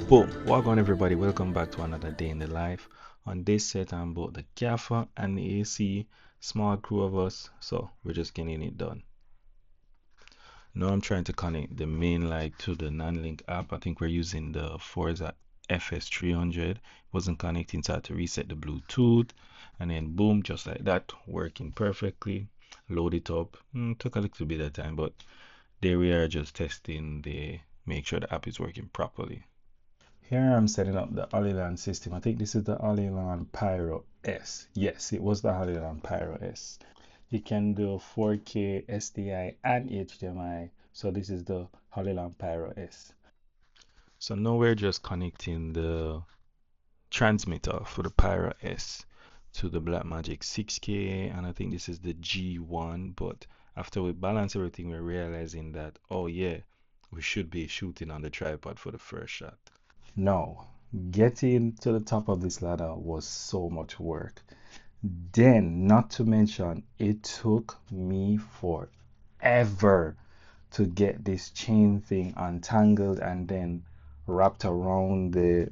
Boom, welcome everybody, welcome back to another day in the life. On this set I'm both the gaffer and the AC, small crew of us, so we're just getting it done. Now I'm trying to connect the main light to the non-link app. I think we're using the Forza FS300. Wasn't connecting, so I had to reset the Bluetooth, and then boom, just like that, working perfectly. Load it up. Took a little bit of time, but there we are, just testing the make sure the app is working properly. Here I'm setting up the Holyland system. I think this is the Holyland Pyro S. Yes, it was the Holyland Pyro S. You can do 4K SDI and HDMI. So this is the Holyland Pyro S. So now we're just connecting the transmitter for the Pyro S to the Blackmagic 6K, and I think this is the G1. But after we balance everything, we're realizing that, oh yeah, we should be shooting on the tripod for the first shot. No, getting to the top of this ladder was so much work. Then, not to mention, it took me forever to get this chain thing untangled and then wrapped around the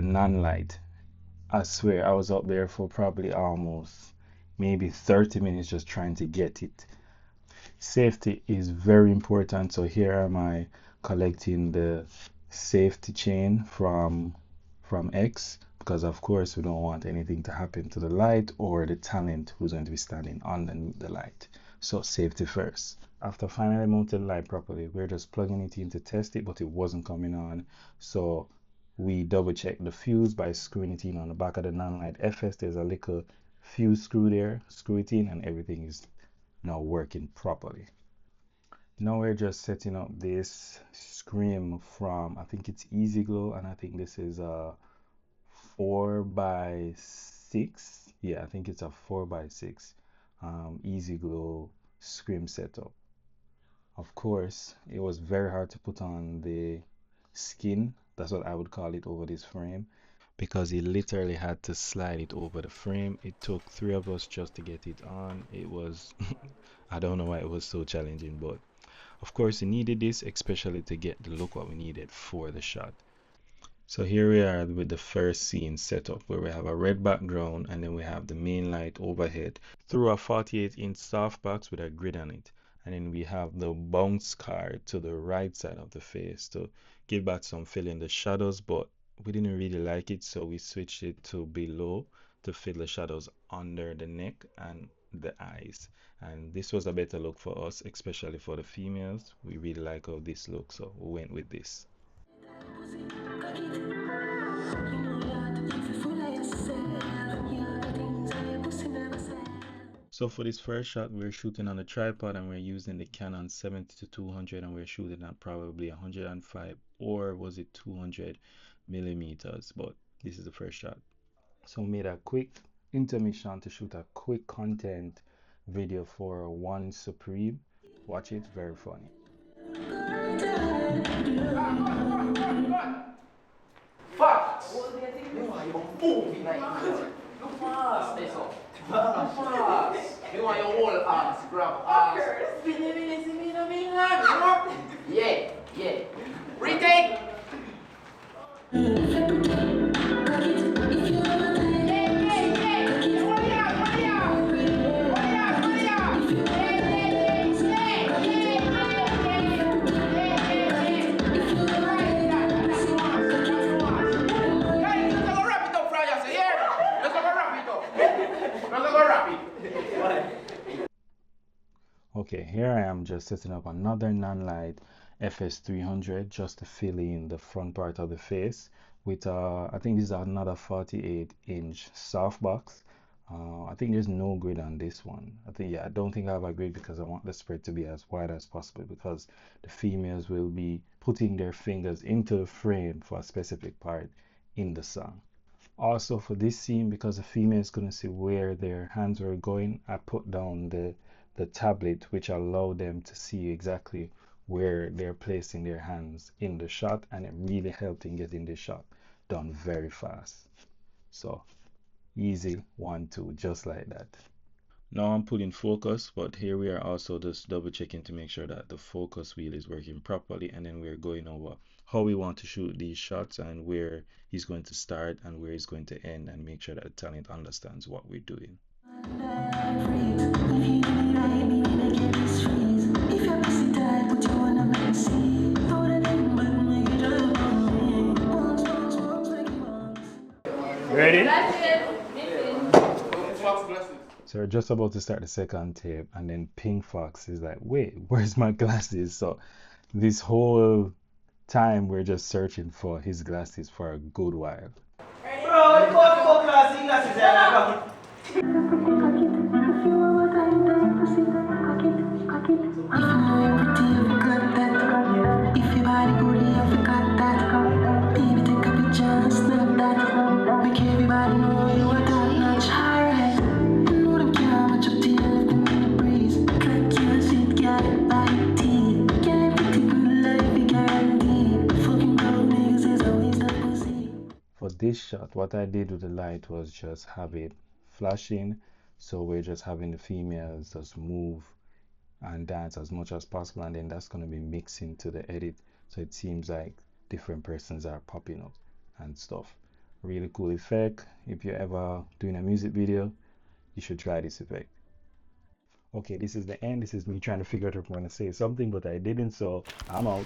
non-light. I swear I was up there for probably almost maybe 30 minutes just trying to get it. Safety is very important, so here am I collecting the safety chain from X, because of course we don't want anything to happen to the light or the talent who's going to be standing underneath the light. So safety first. After finally mounted the light properly, we're just plugging it in to test it, but it wasn't coming on. So we double checked the fuse by screwing it in on the back of the non-light FS. There's a little fuse screw there, screw it in, and everything is now working properly. Now we're just setting up this screen from, I think it's Easy Glow, and I think this is a 4x6. Yeah, I think it's a 4x6 Easy Glow screen setup. Of course, it was very hard to put on the skin, that's what I would call it, over this frame, because he literally had to slide it over the frame. It took three of us just to get it on. It was I don't know why it was so challenging, but of course we needed this, especially to get the look what we needed for the shot. So here we are with the first scene setup, where we have a red background and then we have the main light overhead through a 48-inch softbox with a grid on it. And then we have the bounce card to the right side of the face to give back some fill in the shadows, but we didn't really like it, so we switched it to below to fill the shadows under the neck and the eyes. And this was a better look for us, especially for the females. We really like how this looks, so we went with this. So for this first shot, we're shooting on a tripod and we're using the Canon 70 to 200, and we're shooting at probably 105, or was it 200 millimeters, but this is the first shot. So we made a quick intermission to shoot a quick content video for One Supreme. Watch it, very funny. Fuck! You are your movie like look fast, eso. Look fast. You are your whole ass, grab ass. Yeah, yeah. Retake. Okay, here I am just setting up another non-light FS300 just to fill in the front part of the face with I think this is another 48-inch softbox. I think there's no grid on this one. I don't think I have a grid because I want the spread to be as wide as possible, because the females will be putting their fingers into the frame for a specific part in the song. Also for this scene, because the females couldn't see where their hands were going, I put down the tablet, which allowed them to see exactly where they're placing their hands in the shot, and it really helped in getting the shot done very fast. So easy, 1 2, just like that. Now I'm pulling focus, but here we are also just double checking to make sure that the focus wheel is working properly, and then we're going over how we want to shoot these shots and where he's going to start and where he's going to end, and make sure that the talent understands what we're doing. Ready? So we're just about to start the second tape, and then Pinkfox is like, wait, where's my glasses? So this whole time we're just searching for his glasses for a good while. Bro, the fuck glasses there. If your body good, you forgot that. Baby, take a picture and snap that. Make everybody know you are top notch. Alright. You know them can't match up to you, left them in the breeze. Cut your shit, got it by the teeth. Can't pretty good life, you guarantee. Fucking broke niggas is always the pussy. For this shot, what I did with the light was just have it flashing, so we're just having the females just move and dance as much as possible, and then that's going to be mixing to the edit, so it seems like different persons are popping up and stuff. Really cool effect. If you're ever doing a music video, you should try this effect. Okay, this is the end. This is me trying to figure out if I'm going to say something, but I didn't, so I'm out.